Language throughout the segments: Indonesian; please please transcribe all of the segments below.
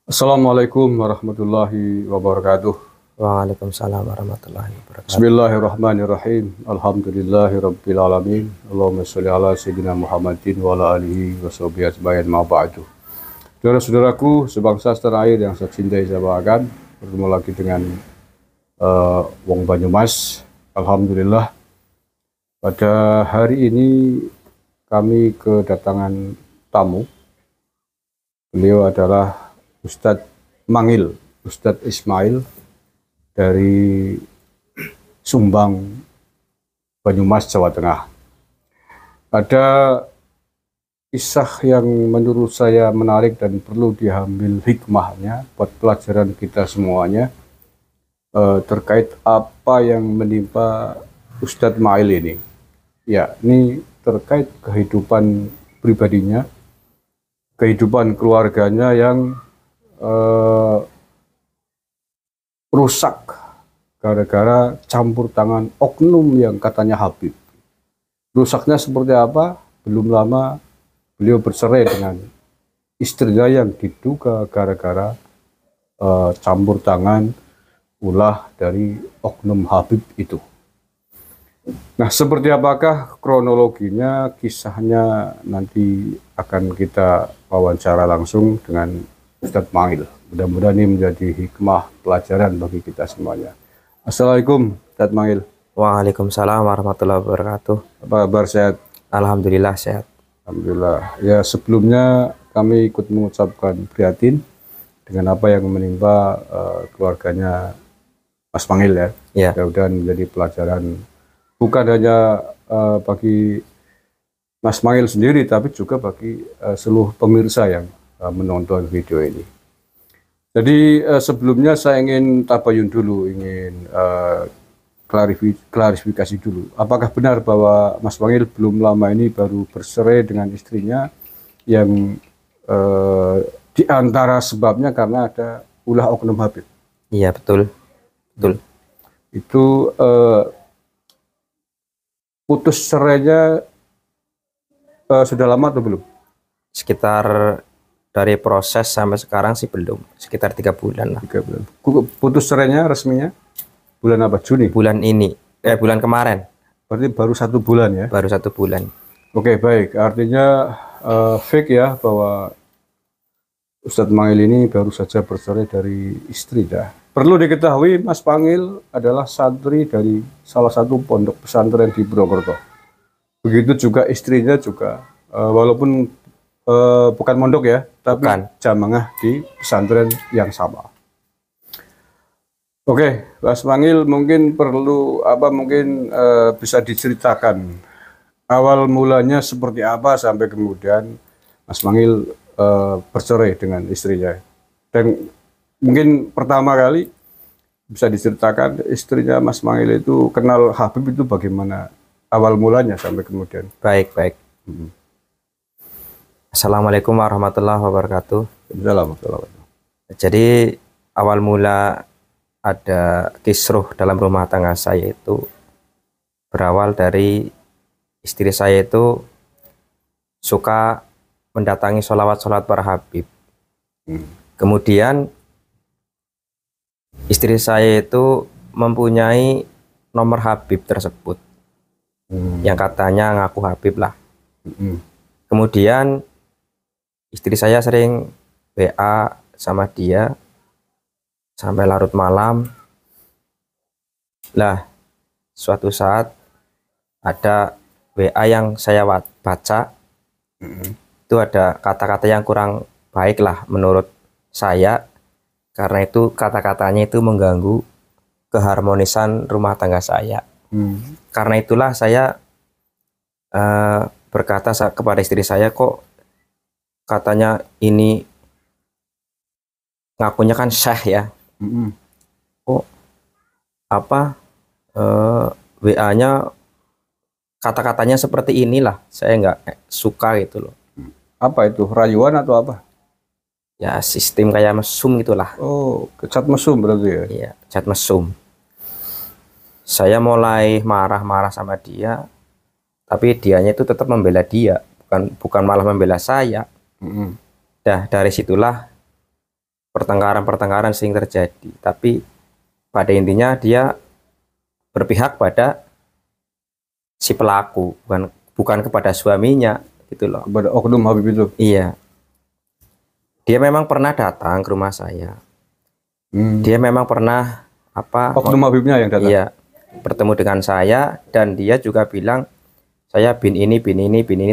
Assalamualaikum warahmatullahi wabarakatuh. Waalaikumsalam warahmatullahi wabarakatuh. Bismillahirrahmanirrahim. Alhamdulillahi rabbil alamin. Allahumma sholli ala sayyidina Muhammadin wa ala alihi wa sahbihi ajmain ma ba'du. Saudara-saudaraku sebangsa setanah air yang saya cintai, saya banggakan, bertemu lagi dengan Wong Banyumas. Alhamdulillah pada hari ini kami kedatangan tamu. Beliau adalah Ustadz Mangil, Ustadz Ismail dari Sumbang, Banyumas, Jawa Tengah. Ada kisah yang menurut saya menarik dan perlu diambil hikmahnya buat pelajaran kita semuanya, terkait apa yang menimpa Ustadz Mail ini. Ya, ini terkait kehidupan pribadinya, kehidupan keluarganya yang rusak gara-gara campur tangan oknum yang katanya Habib. Rusaknya seperti apa? Belum lama beliau bercerai dengan istrinya yang diduga gara-gara campur tangan ulah dari oknum Habib itu. Nah, seperti apakah kronologinya, kisahnya nanti akan kita wawancara langsung dengan Ustadz Mangil. Mudah-mudahan ini menjadi hikmah pelajaran bagi kita semuanya. Assalamualaikum Ustadz Mangil. Waalaikumsalam warahmatullahi wabarakatuh. Apa kabar, sehat? Alhamdulillah sehat. Alhamdulillah. Ya, sebelumnya kami ikut mengucapkan prihatin dengan apa yang menimpa keluarganya Mas Mangil ya. Ya. Mudah-mudahan menjadi pelajaran bukan hanya bagi Mas Mangil sendiri, tapi juga bagi seluruh pemirsa yang menonton video ini. Jadi sebelumnya saya ingin tabayun dulu, ingin klarifikasi dulu. Apakah benar bahwa Mas Mangil belum lama ini baru bercerai dengan istrinya yang di antara sebabnya karena ada ulah oknum Habib? Iya, betul. Betul. Itu putus cerainya sudah lama atau belum? Sekitar dari proses sampai sekarang sih belum, sekitar 3 bulan lah. 3 bulan. Putus cerainya resminya bulan apa? Juni? Bulan ini, bulan kemarin. Berarti baru 1 bulan ya? Baru 1 bulan. Oke, baik. Artinya fake ya bahwa Ustadz Mangil ini baru saja bercerai dari istri dah. Perlu diketahui Mas Mangil adalah santri dari salah satu pondok pesantren di Purwokerto. Begitu juga istrinya juga, walaupun bukan mondok ya, tapi jamaah di pesantren yang sama. Oke, Mas Mangil mungkin perlu mungkin bisa diceritakan awal mulanya seperti apa sampai kemudian Mas Mangil bercerai dengan istrinya. Dan mungkin pertama kali bisa diceritakan istrinya Mas Mangil itu kenal Habib itu bagaimana awal mulanya sampai kemudian. Baik. Assalamualaikum warahmatullahi wabarakatuh. Jadi awal mula ada kisruh dalam rumah tangga saya itu berawal dari istri saya itu suka mendatangi sholawat para Habib. Kemudian istri saya itu mempunyai nomor Habib tersebut yang katanya ngaku Habib lah. Kemudian istri saya sering WA sama dia sampai larut malam. Lah, suatu saat ada WA yang saya baca, itu ada kata-kata yang kurang baik lah menurut saya, karena itu kata-katanya itu mengganggu keharmonisan rumah tangga saya. Karena itulah saya berkata kepada istri saya, kok katanya ini ngakunya kan syekh ya, kok WA-nya kata-katanya seperti inilah, saya nggak suka gitu loh. Apa itu, rayuan atau apa? Ya sistem kayak mesum gitulah. Oh, cat mesum berarti ya? Iya, cat mesum. Saya mulai marah-marah sama dia, tapi dianya itu tetap membela dia, bukan malah membela saya. Dah dari situlah pertengkaran-pertengkaran sering terjadi, tapi pada intinya dia berpihak pada si pelaku, bukan kepada suaminya gitu loh. Kepada oknum Habib itu. Iya, dia memang pernah datang ke rumah saya. Dia memang pernah Oknum Habibnya yang datang. Iya, bertemu dengan saya, dan dia juga bilang saya bin ini,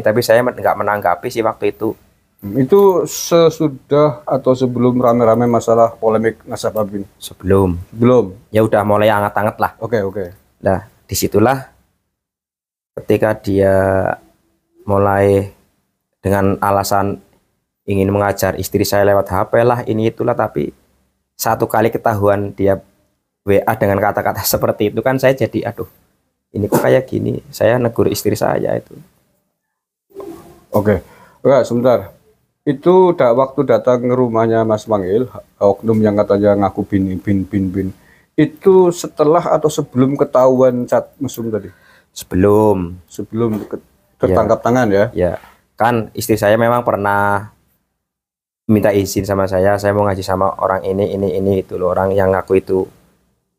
tapi saya nggak menanggapi sih waktu itu. Itu sesudah atau sebelum rame-rame masalah polemik Nasab Habib? Sebelum. Ya udah mulai anget-anget lah. Oke. Nah, disitulah ketika dia mulai dengan alasan ingin mengajar istri saya lewat HP lah, ini itulah, tapi satu kali ketahuan dia WA dengan kata-kata seperti itu kan saya jadi aduh, ini kok kayak gini. Saya negur istri saya itu. Oke. Enggak, sebentar. Itu waktu datang ke rumahnya Mas Pangil, oknum yang katanya ngaku bin. Itu setelah atau sebelum ketahuan cat mesum tadi? Sebelum tertangkap tangan ya? Ya, kan istri saya memang pernah minta izin sama saya mau ngaji sama orang ini itu loh, orang yang ngaku itu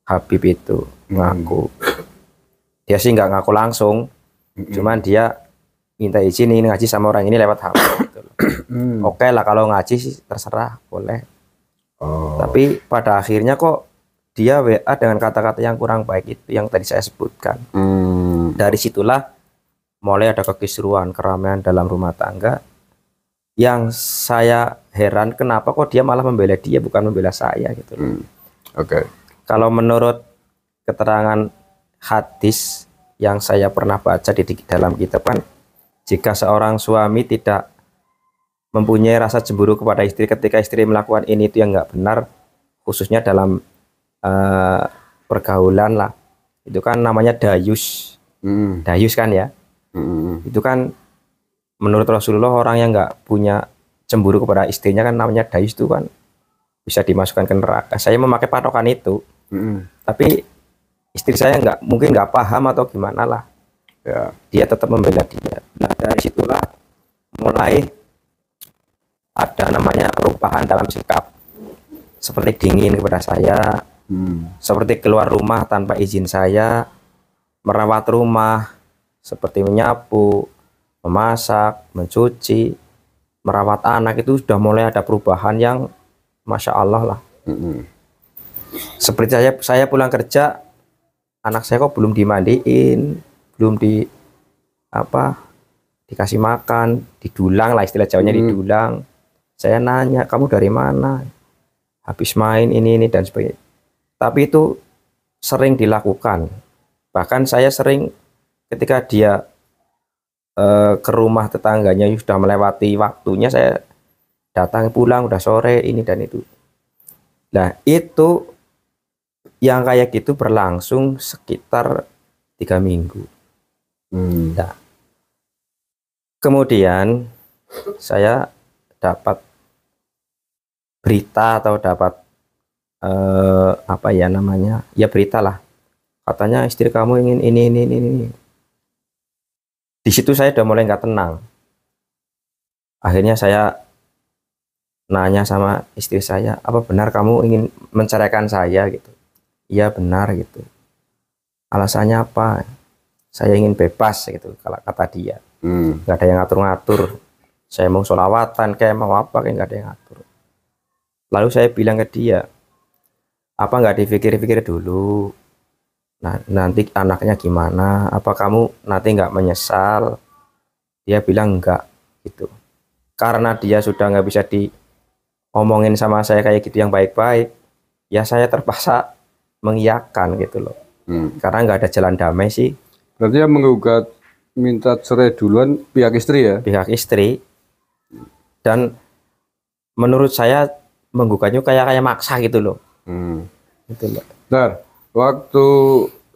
Habib itu ngaku. Dia sih nggak ngaku langsung, cuman dia minta izin ini ngaji sama orang ini lewat HP gitu loh. Oke lah, kalau ngaji sih terserah, boleh. Tapi pada akhirnya kok dia WA dengan kata-kata yang kurang baik itu yang tadi saya sebutkan. Dari situlah mulai ada kekisruan, keramaian dalam rumah tangga. Yang saya heran kenapa kok dia malah membela dia, bukan membela saya gitu loh. Oke. Kalau menurut keterangan hadis yang saya pernah baca di dalam kitab kan, jika seorang suami tidak mempunyai rasa cemburu kepada istri ketika istri melakukan ini itu yang nggak benar, khususnya dalam pergaulan lah, itu kan namanya dayus. Dayus kan ya. Itu kan menurut Rasulullah orang yang nggak punya cemburu kepada istrinya kan namanya dayus, itu kan bisa dimasukkan ke neraka. Saya memakai patokan itu. Tapi istri saya mungkin nggak paham atau gimana lah ya. Dia tetap membela dia. Nah, dari situlah mulai ada namanya perubahan dalam sikap, seperti dingin kepada saya, seperti keluar rumah tanpa izin saya, merawat rumah seperti menyapu, memasak, mencuci, merawat anak, itu sudah mulai ada perubahan yang Masya Allah lah. Seperti saya pulang kerja, anak saya kok belum dimandiin, belum dikasih makan, didulang lah, istilah Jawanya didulang. Saya nanya, kamu dari mana? Habis main ini dan sebagainya. Tapi itu sering dilakukan. Bahkan saya sering ketika dia ke rumah tetangganya sudah melewati waktunya, saya datang pulang udah sore ini dan itu. Nah, itu yang kayak gitu berlangsung sekitar 3 minggu. Nah, kemudian saya dapat berita atau dapat berita lah, katanya istri kamu ingin ini. Di situ saya udah mulai nggak tenang. Akhirnya saya nanya sama istri saya, apa benar kamu ingin menceraikan saya gitu? Iya benar gitu. Alasannya apa? Saya ingin bebas gitu, kalau kata dia. Nggak ada yang ngatur-ngatur. Saya mau sholawatan kayak mau apa kayak nggak ada yang ngatur. Lalu saya bilang ke dia, apa nggak dipikir-pikir dulu? Nah, nanti anaknya gimana? Apa kamu nanti nggak menyesal? Dia bilang enggak gitu. Karena dia sudah nggak bisa diomongin sama saya kayak gitu yang baik-baik, ya saya terpaksa mengiyakan gitu loh. Karena nggak ada jalan damai sih. Berarti yang menggugat minta cerai duluan pihak istri ya? Pihak istri. Dan menurut saya menggugatnya kayak maksa gitu loh. Gitu loh. Nah, waktu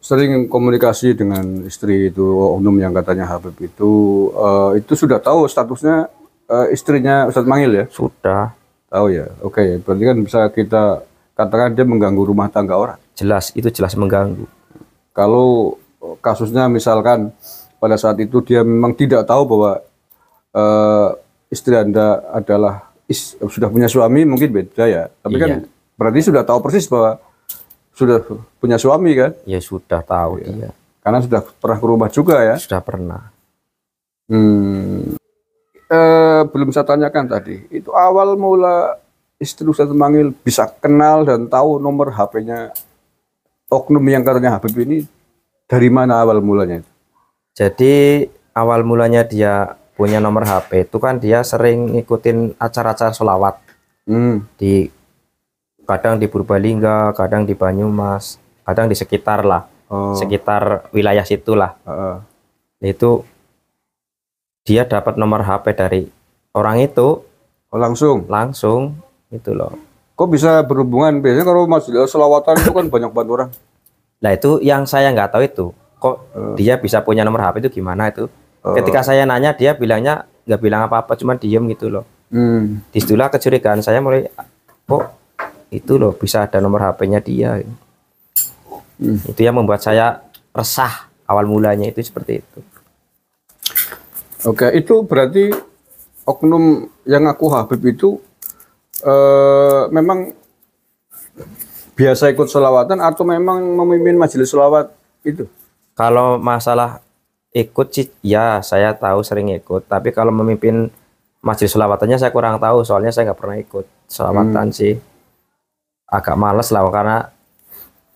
sering komunikasi dengan istri itu, oknum yang katanya Habib itu sudah tahu statusnya istrinya Ustadz Mangil ya? Sudah. Tahu ya? Oke, berarti kan bisa kita katakan dia mengganggu rumah tangga orang. Jelas, itu jelas mengganggu. Kalau kasusnya misalkan pada saat itu dia memang tidak tahu bahwa istri Anda adalah sudah punya suami mungkin beda ya. Tapi kan Iya. berarti sudah tahu persis bahwa sudah punya suami kan? Ya sudah tahu dia, Karena sudah pernah ke rumah juga ya. sudah pernah. Hmm. Belum saya tanyakan tadi. Itu awal mula istri Ustadz Mangil bisa kenal dan tahu nomor HP-nya oknum yang katanya Habib ini dari mana awal mulanya? Jadi awal mulanya dia punya nomor HP itu kan dia sering ngikutin acara-acara sholawat di, kadang di Purbalingga, kadang di Banyumas, kadang di sekitar lah, sekitar wilayah situlah. Itu dia dapat nomor HP dari orang itu Oh, langsung. itu loh. Kok bisa berhubungan? Biasanya kalau majelis selawatan itu kan banyak banget orang. Nah itu yang saya nggak tahu itu, kok dia bisa punya nomor HP itu gimana itu. Ketika saya nanya dia bilangnya nggak bilang apa-apa, cuma diem gitu loh. Disitulah kecurigaan saya mulai, kok itu loh bisa ada nomor HP-nya dia. Itu yang membuat saya resah awal mulanya itu seperti itu. Oke, itu berarti oknum yang ngaku Habib itu memang biasa ikut sholawatan atau memang memimpin majelis sholawat itu? Kalau masalah ikut sih, ya saya tahu sering ikut. Tapi kalau memimpin majelis sholawatannya saya kurang tahu. Soalnya saya nggak pernah ikut sholawatan sih. Agak males lah karena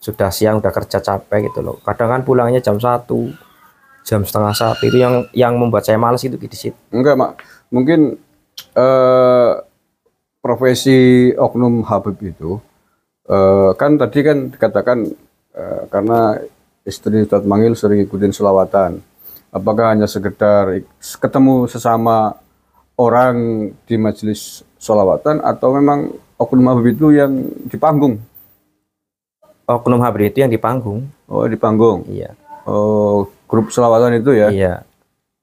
sudah siang, udah kerja capek gitu loh. Kadang kan pulangnya jam 1, jam setengah 1. Itu yang membuat saya males itu di situ. Enggak, Mak. Mungkin profesi oknum Habib itu kan tadi kan dikatakan karena istri Ustadz Mangil sering ikutin selawatan. Apakah hanya sekedar ketemu sesama orang di majelis sholawatan atau memang oknum Habib itu yang di panggung? Oknum Habib itu yang di panggung. Oh, di panggung. Iya. Oh, grup selawatan itu ya? Iya.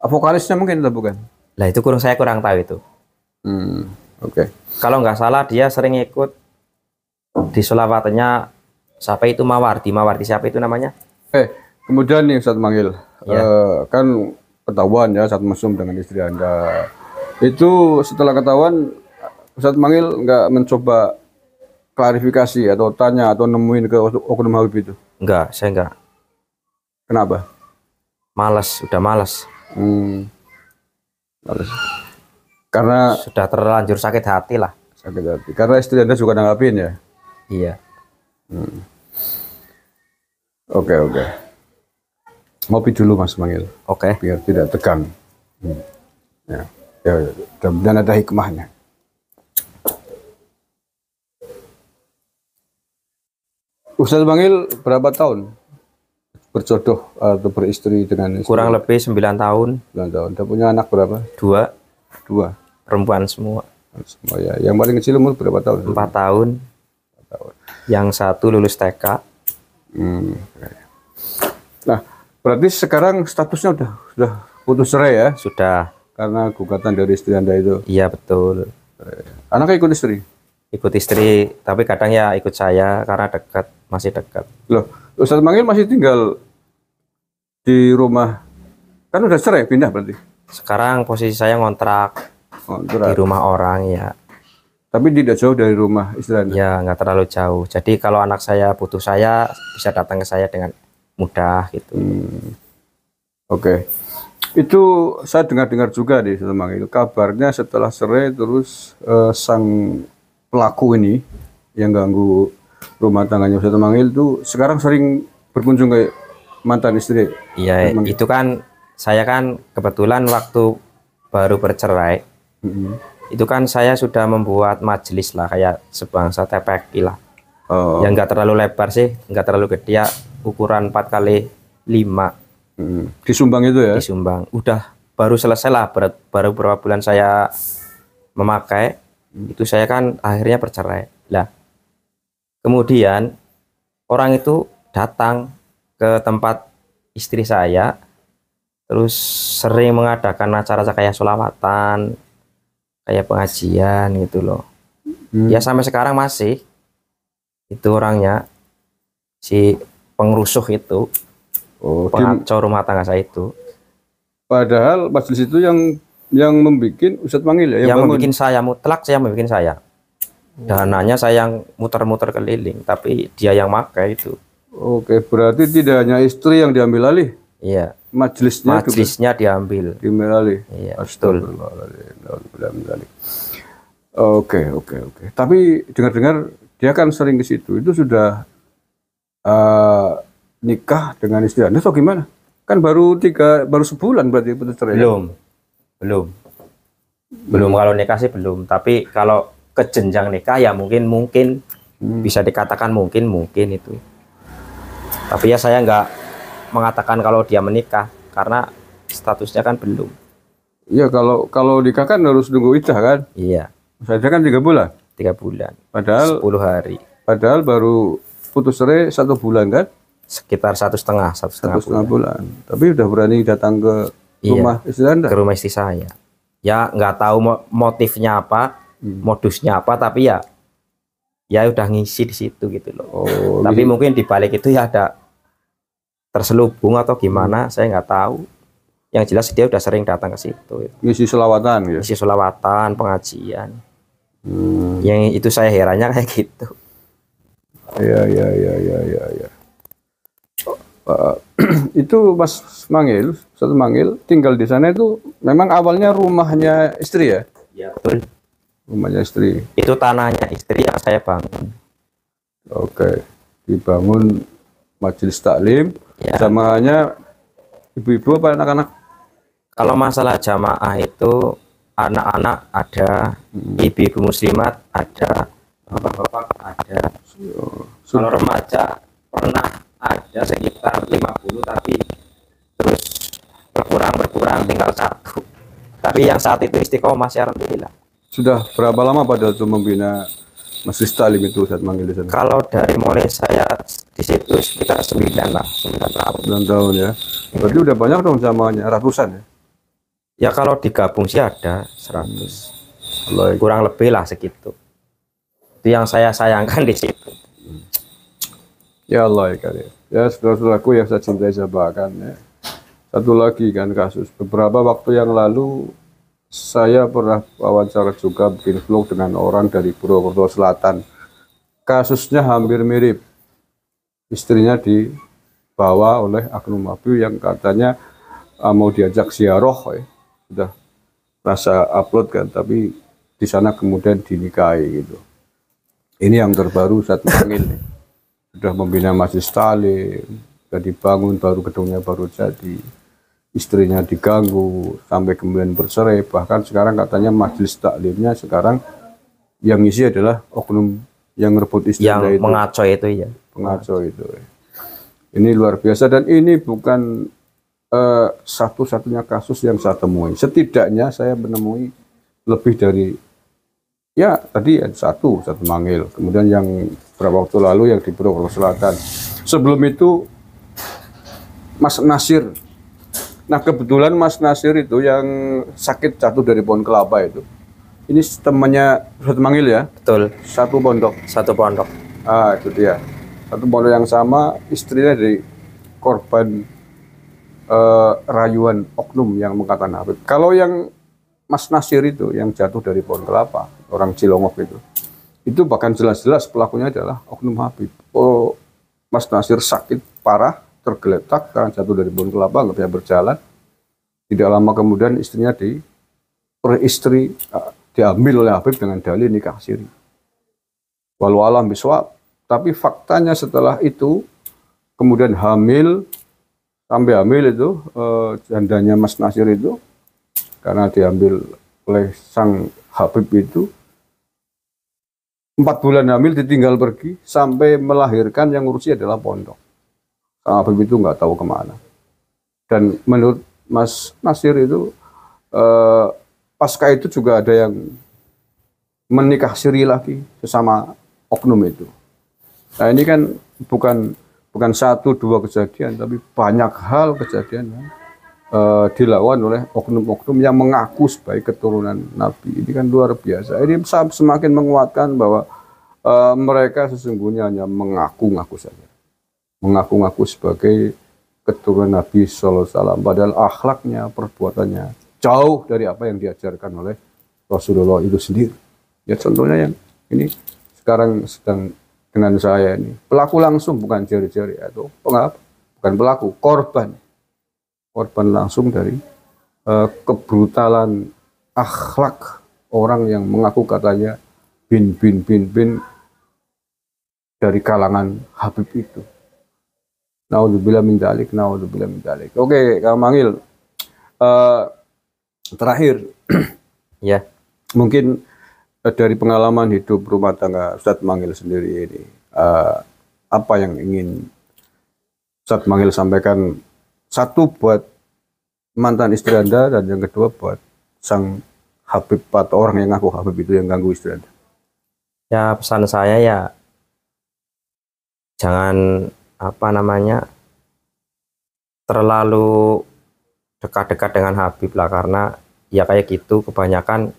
Vokalisnya mungkin atau bukan? Lah itu saya kurang tahu itu. Oke. Kalau nggak salah dia sering ikut di sholawatannya siapa itu, Mawardi siapa itu namanya? Kemudian nih Ustadz Mangil, Ya. kan ketahuan ya saat mesum dengan istri Anda. Itu setelah ketahuan Ustadz Mangil nggak mencoba klarifikasi atau tanya atau nemuin ke oknum Habib itu? Enggak, saya enggak. Kenapa? Males, udah males. Males. Karena Sudah terlanjur sakit hati lah. sakit hati. Karena istri Anda juga nanggapin ya? Iya. Oke. Ngopi dulu Mas Mangil, Oke. biar tidak tegang. Ya, dan ada hikmahnya. Ustadz Mangil berapa tahun berjodoh atau beristri dengan istri? Kurang lebih 9 tahun. 9 tahun. Dia punya anak berapa? 2 2. perempuan semua. Semua ya. Yang paling kecil umur berapa tahun? 4 tahun. 4 tahun. Yang satu lulus TK. Nah, berarti sekarang statusnya sudah putus cerai ya? Sudah. Karena gugatan dari istri Anda itu. Iya betul. Anaknya ikut istri? Ikut istri, tapi kadang ya ikut saya karena dekat, masih dekat. Loh, Ustadz Mangil masih tinggal di rumah. Kan udah cerai, pindah berarti? Sekarang posisi saya ngontrak di rumah orang ya. Tapi tidak jauh dari rumah istri Anda? Ya nggak terlalu jauh. Jadi kalau anak saya butuh saya bisa datang ke saya dengan mudah gitu. Oke. Itu saya dengar-dengar juga di Ustadz Mangil. Kabarnya setelah cerai terus sang pelaku ini yang ganggu rumah tangganya Ustadz Mangil itu sekarang sering berkunjung ke mantan istri. Iya, itu kan saya kan kebetulan waktu baru bercerai. Itu kan saya sudah membuat majelis lah kayak sebangsa TPQ lah. Yang nggak terlalu lebar sih, nggak terlalu gede ya, ukuran 4x5. Disumbang itu ya? Disumbang. Udah baru selesai lah, baru beberapa bulan saya memakai. Itu saya kan akhirnya bercerai. Lah, kemudian orang itu datang ke tempat istri saya, terus sering mengadakan acara kayak sholawatan, kayak pengajian gitu loh. Ya sampai sekarang masih itu orangnya, si pengrusuh itu, pengacau rumah tangga saya itu. Padahal majelis itu yang Yang membuat Ustadz Mangil ya, Yang bangun. membuat saya mutlak, saya membuat saya. Dananya saya yang muter-muter keliling, tapi dia yang makai itu. Oke, berarti tidak hanya istri yang diambil alih, Iya, majelisnya juga majelisnya diambil. diambil alih. Iya, betul. Astagfirullahaladzim. Oke. Tapi dengar-dengar dia kan sering ke situ. Itu sudah nikah dengan istri Anda atau gimana? Kan baru sebulan berarti putus cerai. Belum kalau nikah sih belum, tapi kalau ke jenjang nikah ya mungkin bisa dikatakan mungkin itu. Tapi ya saya nggak mengatakan kalau dia menikah karena statusnya kan belum. Iya, kalau nikah kan harus nunggu iddah kan? Iya, Saja kan 3 bulan. 3 bulan. Padahal 10 hari. Padahal baru putus cerai 1 bulan kan? Sekitar 1,5 bulan. Tapi udah berani datang ke rumah istri Anda? Ke rumah istri saya. Ya nggak tahu motifnya apa, modusnya apa, tapi ya udah ngisi di situ gitu loh. Tapi mungkin di balik itu ya ada terselubung atau gimana, saya nggak tahu. Yang jelas dia udah sering datang ke situ. Ngisi selawatan ya? Ngisi selawatan, pengajian. Yang itu saya herannya kayak gitu. Iya. Itu Mas Mangil, Ustadz Mangil tinggal di sana itu memang awalnya rumahnya istri ya? Ya betul. Rumahnya istri. Itu tanahnya istri yang saya bangun. Oke, dibangun majelis taklim. Ya. Jamaahnya ibu-ibu apa anak-anak? Kalau masalah jamaah itu anak-anak ada, ibu-ibu muslimat ada, bapak-bapak ada. Kalau remaja pernah ada sekitar 50, tapi terus berkurang tinggal 1. Tapi yang saat itu istiqomah masih alhamdulillah. Sudah berapa lama pada itu membina majelis taklim itu Ustadz Mangil di sana? Kalau dari mulai saya di situ sekitar 9 tahun. 9 tahun ya. Berarti udah banyak dong jamaahnya, ratusan ya? Ya kalau digabung sih ada 100. Kurang lebih lah segitu. Itu yang saya sayangkan di situ. Ya Allah ya kali. Ya saudara-saudaraku yang saya cintai saya bahkan ya. Satu lagi kan kasus. Beberapa waktu yang lalu saya pernah wawancara juga bikin vlog dengan orang dari Purwokerto Selatan. Kasusnya hampir mirip. Istrinya dibawa oleh Oknum Habib yang katanya mau diajak ziarah ya. Sudah rasa upload kan, tapi di sana kemudian dinikahi gitu. Ini yang terbaru Ustadz Mangil nih. Sudah membina majelis taklim, sudah dibangun, baru gedungnya baru jadi, istrinya diganggu sampai kemudian bercerai. Bahkan sekarang katanya majelis taklimnya sekarang yang isi adalah oknum yang merebut istrinya yang itu, mengaco itu ya, pengaco itu. Ini luar biasa dan ini bukan satu-satunya kasus yang saya temui. Setidaknya saya menemui lebih dari ya tadi satu Mangil, kemudian yang beberapa waktu lalu yang di Purwokerto Selatan. Sebelum itu Mas Nasir. Nah kebetulan Mas Nasir itu yang sakit jatuh dari pohon kelapa itu. Ini temannya Ustadz Mangil ya? Betul. Satu pondok. Itu dia. Satu pondok yang sama, istrinya dari korban rayuan oknum yang mengatakan Habib. Kalau yang Mas Nasir itu yang jatuh dari pohon kelapa, orang Cilongok itu bahkan jelas-jelas pelakunya adalah oknum Habib. Oh, Mas Nasir sakit parah, tergeletak karena jatuh dari pohon kelapa, nggak bisa berjalan. Tidak lama kemudian istrinya diambil oleh Habib dengan dalih nikah siri. Walau alam biswab. Tapi faktanya setelah itu kemudian sampai hamil itu jandanya Mas Nasir itu karena diambil oleh sang Habib itu 4 bulan hamil ditinggal pergi sampai melahirkan yang ngurusi adalah pondok. Sang Habib itu nggak tahu kemana. Dan menurut Mas Nasir itu pasca itu juga ada yang menikah siri lagi sesama oknum itu. Nah ini kan bukan 1-2 kejadian, tapi banyak hal kejadian yang dilakukan oleh oknum-oknum yang mengaku sebagai keturunan Nabi. Ini kan luar biasa. Ini semakin menguatkan bahwa mereka sesungguhnya hanya mengaku-ngaku saja. Mengaku-ngaku sebagai keturunan Nabi SAW. Padahal akhlaknya, perbuatannya jauh dari apa yang diajarkan oleh Rasulullah itu sendiri. Ya contohnya yang ini sekarang sedang dengan saya ini, pelaku langsung bukan jari-jari atau pengapa, bukan pelaku, korban langsung dari kebrutalan akhlak orang yang mengaku katanya bin dari kalangan Habib itu. Naudzubillah min dzalik, naudzubillah min dzalik. Oke, Kang Mangil, terakhir, Ya, mungkin dari pengalaman hidup rumah tangga Ustadz Mangil sendiri ini, apa yang ingin Ustadz Mangil sampaikan? Satu buat mantan istri Anda, dan yang kedua buat sang Habib atau orang yang ngaku Habib itu yang ganggu istri Anda. ya pesan saya ya jangan apa namanya terlalu dekat-dekat dengan Habib lah, karena ya kayak gitu kebanyakan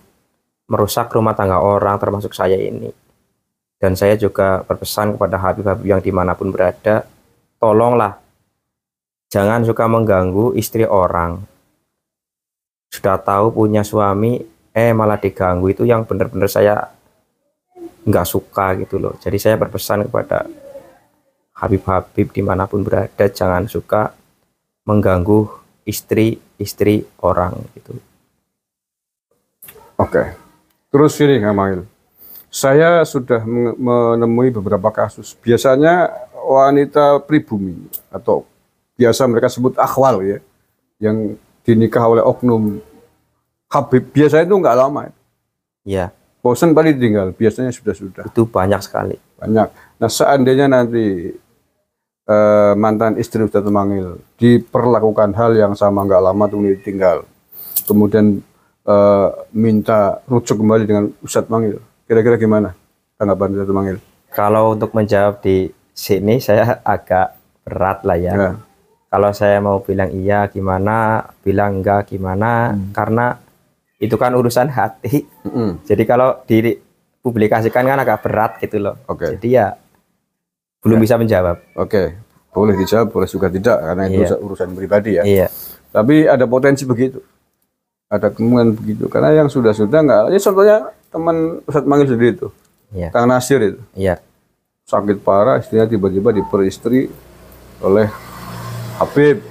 merusak rumah tangga orang termasuk saya ini. Dan saya juga berpesan kepada Habib-Habib yang dimanapun berada, tolonglah jangan suka mengganggu istri orang. Sudah tahu punya suami malah diganggu, itu yang benar-benar saya nggak suka gitu loh. Jadi saya berpesan kepada Habib-Habib dimanapun berada, jangan suka mengganggu istri orang gitu. Oke. Terus ini Kang Mangil, saya sudah menemui beberapa kasus. Biasanya wanita pribumi atau biasa mereka sebut akhwal ya, yang dinikah oleh oknum Habib, biasanya itu nggak lama. Ya, Bosan paling ditinggal, biasanya sudah. itu banyak sekali. Banyak. Nah seandainya nanti mantan istri Ustadz Mangil diperlakukan hal yang sama, nggak lama tuh ditinggal, kemudian minta rujuk kembali dengan Ustadz Mangil, kira-kira gimana tanggapan Ustadz Mangil? Kalau untuk menjawab di sini saya agak berat lah ya. Ya. Kalau saya mau bilang iya gimana, bilang enggak gimana, karena itu kan urusan hati. Jadi kalau dipublikasikan kan agak berat gitu loh. Oke. Jadi ya belum bisa menjawab. Oke, boleh dijawab, boleh juga tidak, karena itu urusan pribadi ya. Iya. Tapi ada potensi begitu, ada kemungkinan begitu, karena yang sudah nggak. Ya contohnya teman Ustadz Mangil sendiri itu, Iya. Kang Nasir itu, Iya. sakit parah, istrinya tiba-tiba diperistri oleh Habib,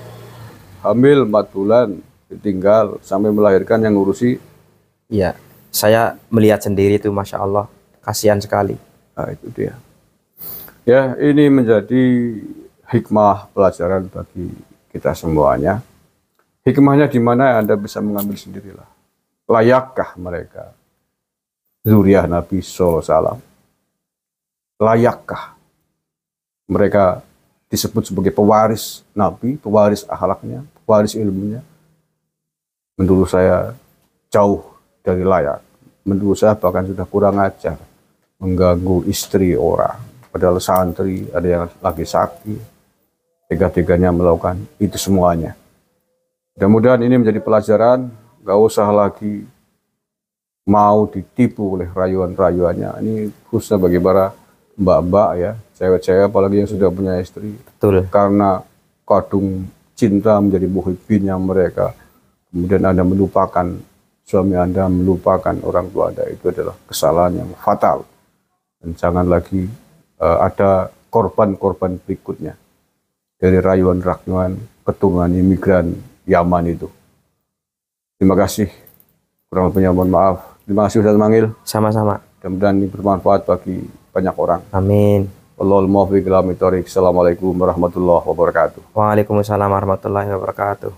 hamil 4 bulan, ditinggal sampai melahirkan yang ngurusi. Iya. Saya melihat sendiri itu, masya Allah, kasihan sekali. Nah, itu dia. Ya, ini menjadi hikmah pelajaran bagi kita semuanya. Hikmahnya di mana Anda bisa mengambil sendirilah. Layakkah mereka zuriyah Nabi sallallahu alaihi wasallam? Layakkah mereka disebut sebagai pewaris Nabi, pewaris akhlaknya, pewaris ilmunya? Menurut saya jauh dari layak. Menurut saya bahkan sudah kurang ajar, mengganggu istri orang. Padahal santri ada yang lagi sakit, tega-teganya melakukan itu semuanya. Mudah-mudahan ini menjadi pelajaran, gak usah lagi mau ditipu oleh rayuan-rayuannya. Ini khususnya bagi para mbak-mbak ya, cewek-cewek apalagi yang sudah punya istri. Betul. Karena kadung cinta menjadi muhibbinnya mereka, kemudian Anda melupakan suami Anda, melupakan orang tua Anda, itu adalah kesalahan yang fatal. Dan jangan lagi ada korban-korban berikutnya dari rayuan-rayuan keturunan imigran Yaman itu. Terima kasih. Kurang lebihnya mohon maaf. Terima kasih Ustadz Mangil. Sama-sama. Mudah-mudahan ini bermanfaat bagi banyak orang. Amin. Wallahul muwaffiq ila aqwamit thoriq. Assalamualaikum warahmatullahi wabarakatuh. Waalaikumsalam warahmatullahi wabarakatuh.